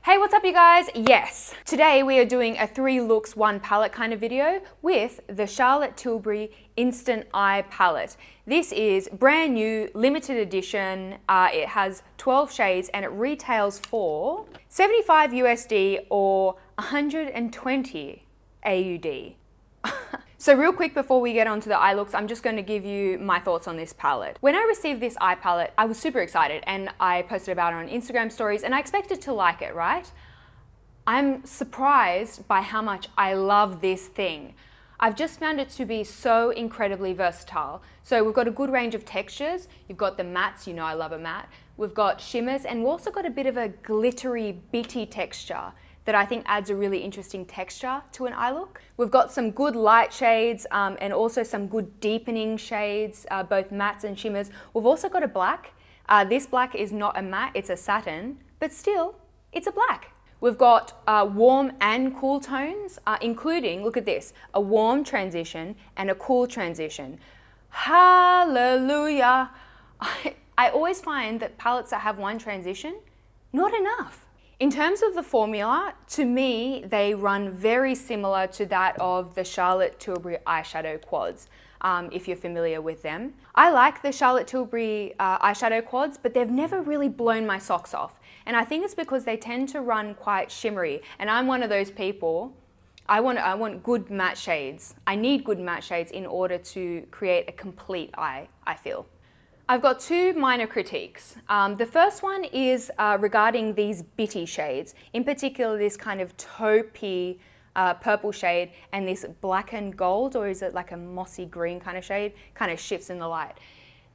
Hey, what's up you guys? Yes, today we are doing a 3 looks 1 palette kind of video with the Charlotte Tilbury Instant Eye Palette. This is brand new, limited edition. It has 12 shades and it retails for 75 USD or 120 AUD. So real quick before we get onto the eye looks, I'm just going to give you my thoughts on this palette. When I received this eye palette, I was super excited and I posted about it on Instagram stories and I expected to like it, right? I'm surprised by how much I love this thing. I've just found it to be so incredibly versatile. So we've got a good range of textures. You've got the mattes, you know I love a matte. We've got shimmers and we've also got a bit of a glittery, bitty texture that I think adds a really interesting texture to an eye look. We've got some good light shades and also some good deepening shades, both mattes and shimmers. We've also got a black. This black is not a matte, it's a satin, but still, it's a black. We've got warm and cool tones, including, look at this, a warm transition and a cool transition. Hallelujah. I always find that palettes that have one transition, not enough. In terms of the formula, to me, they run very similar to that of the Charlotte Tilbury eyeshadow quads, if you're familiar with them. I like the Charlotte Tilbury eyeshadow quads, but they've never really blown my socks off. And I think it's because they tend to run quite shimmery. And I'm one of those people, I want good matte shades. I need good matte shades in order to create a complete eye, I feel. I've got 2 minor critiques. The first one is regarding these bitty shades, in particular this kind of taupey purple shade and this black and gold, or is it like a mossy green kind of shade, kind of shifts in the light.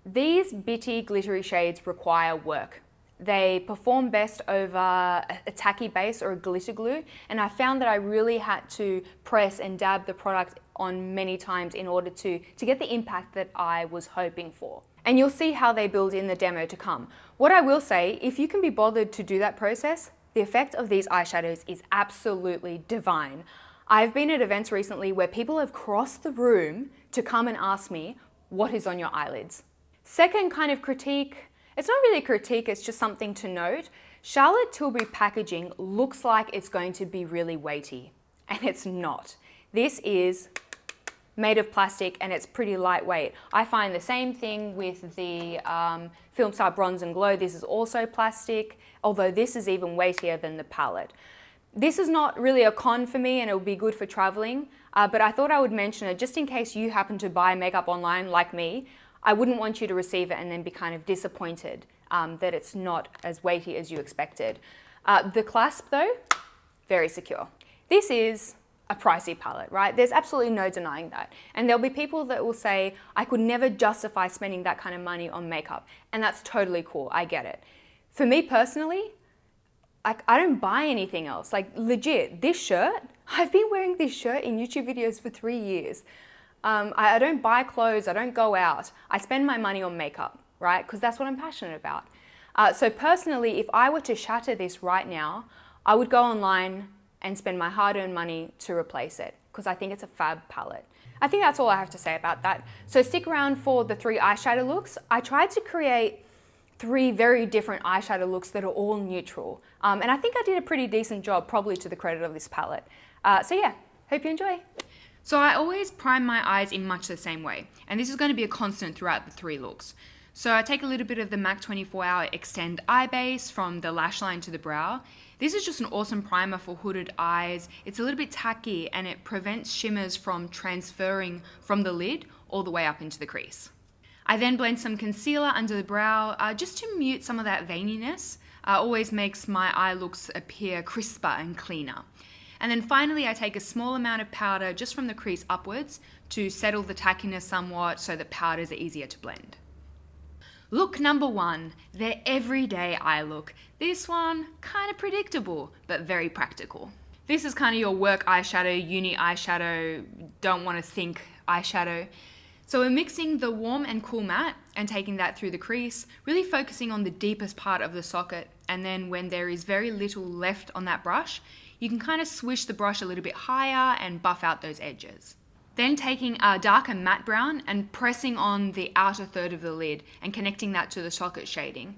These bitty glittery shades require work. They perform best over a tacky base or a glitter glue, and I found that I really had to press and dab the product on many times in order to get the impact that I was hoping for. And you'll see how they build in the demo to come. What I will say, if you can be bothered to do that process, the effect of these eyeshadows is absolutely divine. I've been at events recently where people have crossed the room to come and ask me, what is on your eyelids? Second kind of critique, it's not really a critique, it's just something to note. Charlotte Tilbury packaging looks like it's going to be really weighty, and it's not. This is made of plastic and it's pretty lightweight. I find the same thing with the Film Star Bronze and Glow. This is also plastic, although this is even weightier than the palette. This is not really a con for me and it will be good for traveling, but I thought I would mention it just in case you happen to buy makeup online like me. I wouldn't want you to receive it and then be kind of disappointed that it's not as weighty as you expected. The clasp though, very secure. This is a pricey palette, right? There's absolutely no denying that. And there'll be people that will say, I could never justify spending that kind of money on makeup. And that's totally cool, I get it. For me personally, I don't buy anything else. Like legit, this shirt, I've been wearing this shirt in YouTube videos for 3 years. I don't buy clothes, I don't go out. I spend my money on makeup, right? Because that's what I'm passionate about. So personally, if I were to shatter this right now, I would go online and spend my hard-earned money to replace it because I think it's a fab palette. I think that's all I have to say about that. So stick around for the 3 eyeshadow looks. I tried to create 3 very different eyeshadow looks that are all neutral. And I think I did a pretty decent job, probably to the credit of this palette. So yeah, hope you enjoy. So I always prime my eyes in much the same way, and this is going to be a constant throughout the 3 looks. So I take a little bit of the MAC 24-Hour Extend Eye Base from the lash line to the brow. This is just an awesome primer for hooded eyes. It's a little bit tacky and it prevents shimmers from transferring from the lid all the way up into the crease. I then blend some concealer under the brow just to mute some of that veininess. Always makes my eye looks appear crisper and cleaner. And then finally I take a small amount of powder just from the crease upwards to settle the tackiness somewhat so that powders are easier to blend. Look number 1, their everyday eye look. This one, kind of predictable, but very practical. This is kind of your work eyeshadow, uni eyeshadow, don't want to think eyeshadow. So we're mixing the warm and cool matte and taking that through the crease, really focusing on the deepest part of the socket, and then when there is very little left on that brush, you can kind of swish the brush a little bit higher and buff out those edges. Then taking a darker matte brown and pressing on the outer third of the lid and connecting that to the socket shading.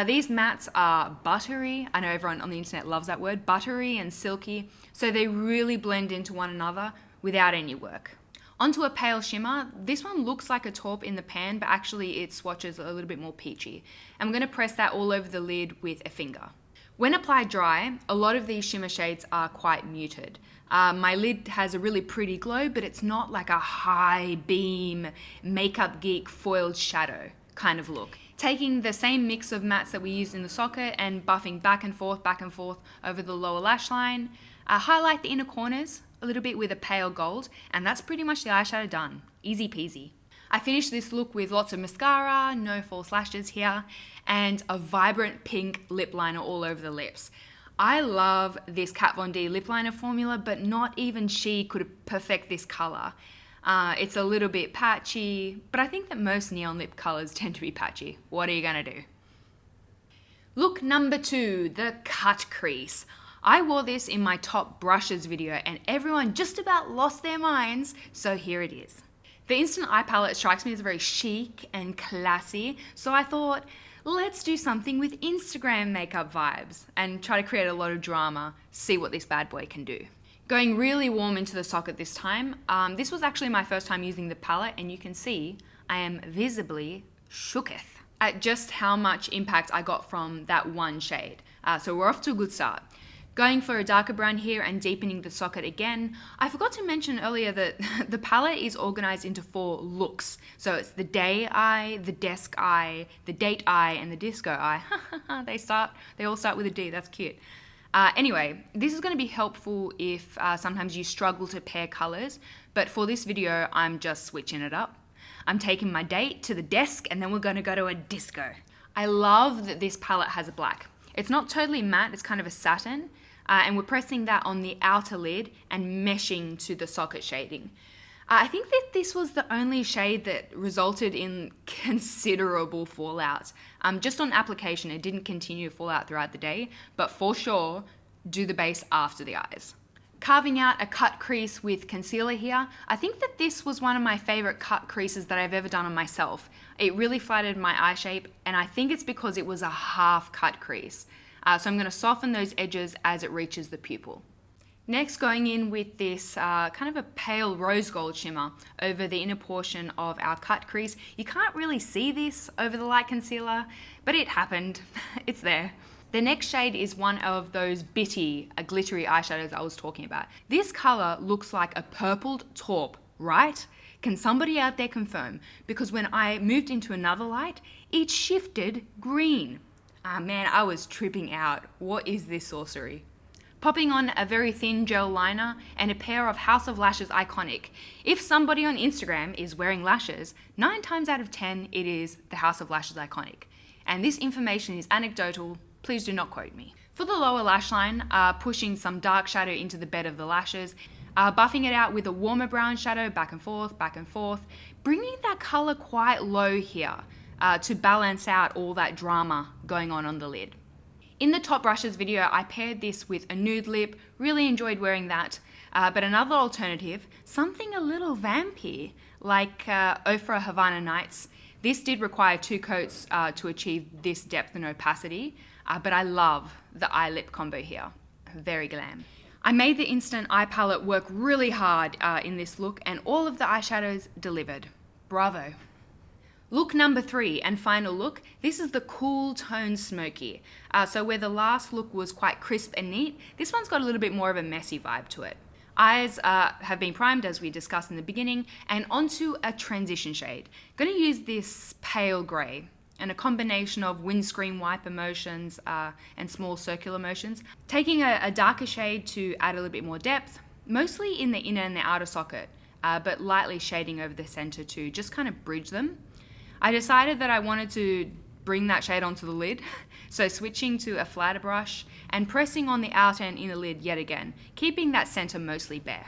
These mattes are buttery. I know everyone on the internet loves that word, buttery and silky. So they really blend into one another without any work. Onto a pale shimmer. This one looks like a taupe in the pan, but actually its swatches are a little bit more peachy. I'm going to press that all over the lid with a finger. When applied dry, a lot of these shimmer shades are quite muted. My lid has a really pretty glow, but it's not like a high beam makeup geek foiled shadow kind of look. Taking the same mix of mattes that we used in the socket and buffing back and forth over the lower lash line, highlight the inner corners a little bit with a pale gold, and that's pretty much the eyeshadow done. Easy peasy. I finished this look with lots of mascara, no false lashes here, and a vibrant pink lip liner all over the lips. I love this Kat Von D lip liner formula, but not even she could perfect this color. It's a little bit patchy, but I think that most neon lip colors tend to be patchy. What are you gonna do? Look number 2, the cut crease. I wore this in my top brushes video and everyone just about lost their minds, so here it is. The Instant Eye palette strikes me as very chic and classy, so I thought, let's do something with Instagram makeup vibes and try to create a lot of drama, see what this bad boy can do. Going really warm into the socket this time. This was actually my first time using the palette, and you can see I am visibly shooketh at just how much impact I got from that one shade. So we're off to a good start. Going for a darker brown here and deepening the socket again. I forgot to mention earlier that the palette is organized into 4 looks. So it's the day eye, the desk eye, the date eye, and the disco eye. They all start with a D, that's cute. Anyway, this is going to be helpful if sometimes you struggle to pair colors, but for this video, I'm just switching it up. I'm taking my date to the desk and then we're going to go to a disco. I love that this palette has a black. It's not totally matte, it's kind of a satin, and we're pressing that on the outer lid and meshing to the socket shading. I think that this was the only shade that resulted in considerable fallout. Just on application, it didn't continue to fall out throughout the day, but for sure, do the base after the eyes. Carving out a cut crease with concealer here. I think that this was one of my favorite cut creases that I've ever done on myself. It really flattered my eye shape, and I think it's because it was a half cut crease. So I'm going to soften those edges as it reaches the pupil. Next, going in with this kind of a pale rose gold shimmer over the inner portion of our cut crease. You can't really see this over the light concealer, but it happened. It's there. The next shade is one of those bitty, glittery eyeshadows I was talking about. This color looks like a purpled taupe, right? Can somebody out there confirm? Because when I moved into another light, it shifted green. Man, I was tripping out. What is this sorcery? Popping on a very thin gel liner and a pair of House of Lashes Iconic. If somebody on Instagram is wearing lashes, 9 times out of 10 it is the House of Lashes Iconic. And this information is anecdotal, please do not quote me. For the lower lash line, pushing some dark shadow into the bed of the lashes, buffing it out with a warmer brown shadow back and forth, bringing that color quite low here to balance out all that drama going on the lid. In the top brushes video, I paired this with a nude lip, really enjoyed wearing that, but another alternative, something a little vampy, like Ofra Havana Nights. This did require 2 coats to achieve this depth and opacity, but I love the eye lip combo here, very glam. I made the Instant Eye palette work really hard in this look, and all of the eyeshadows delivered. Bravo. Look number 3 and final look, this is the cool tone smoky. So where the last look was quite crisp and neat, this one's got a little bit more of a messy vibe to it. Eyes have been primed as we discussed in the beginning, and onto a transition shade. Going to use this pale grey and a combination of windscreen wiper motions and small circular motions. Taking a darker shade to add a little bit more depth, mostly in the inner and the outer socket, but lightly shading over the center to just kind of bridge them. I decided that I wanted to bring that shade onto the lid, so switching to a flatter brush and pressing on the outer and inner lid yet again, keeping that center mostly bare.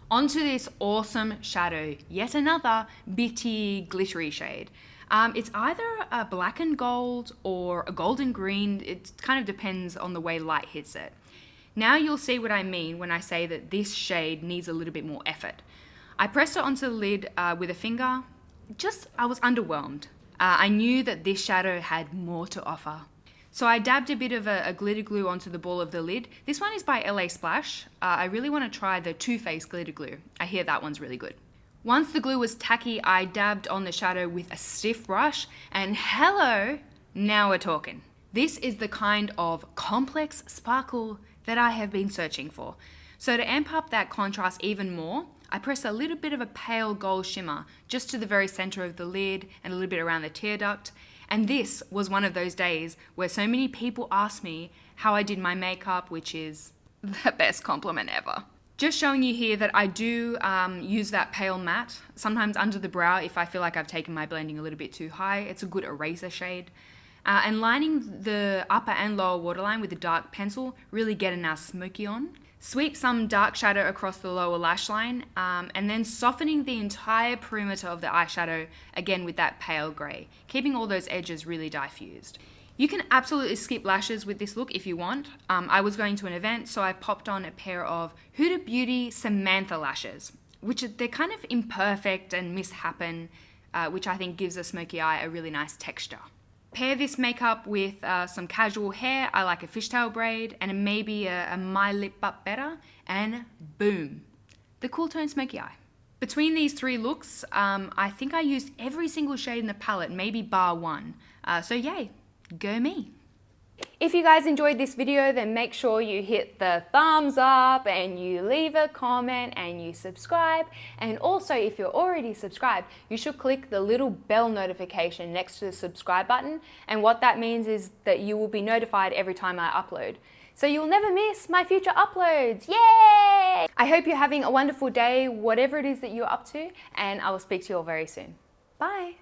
Onto this awesome shadow, yet another bitty, glittery shade. It's either a black and gold or a golden green. It kind of depends on the way light hits it. Now you'll see what I mean when I say that this shade needs a little bit more effort. I pressed it onto the lid with a finger. I was underwhelmed. I knew that this shadow had more to offer. So I dabbed a bit of a glitter glue onto the ball of the lid. This one is by LA Splash. I really want to try the Too Faced glitter glue. I hear that one's really good. Once the glue was tacky, I dabbed on the shadow with a stiff brush, and hello, now we're talking. This is the kind of complex sparkle that I have been searching for. So to amp up that contrast even more, I pressed a little bit of a pale gold shimmer just to the very center of the lid and a little bit around the tear duct. And this was one of those days where so many people asked me how I did my makeup, which is the best compliment ever. Just showing you here that I do use that pale matte, sometimes under the brow if I feel like I've taken my blending a little bit too high. It's a good eraser shade. And lining the upper and lower waterline with a dark pencil, really getting our smoky on. Sweep some dark shadow across the lower lash line, and then softening the entire perimeter of the eyeshadow, again with that pale grey, keeping all those edges really diffused. You can absolutely skip lashes with this look if you want. I was going to an event, so I popped on a pair of Huda Beauty Samantha lashes, which they're kind of imperfect and mishappen, which I think gives a smoky eye a really nice texture. Pair this makeup with some casual hair. I like a fishtail braid and maybe a My Lip But Better, and boom, the cool tone smoky eye. Between these three looks, I think I used every single shade in the palette, maybe bar one. So yay. Go me. If you guys enjoyed this video, then make sure you hit the thumbs up and you leave a comment and you subscribe. And also, if you're already subscribed, you should click the little bell notification next to the subscribe button. And what that means is that you will be notified every time I upload. So you'll never miss my future uploads. Yay! I hope you're having a wonderful day, whatever it is that you're up to, and I will speak to you all very soon. Bye.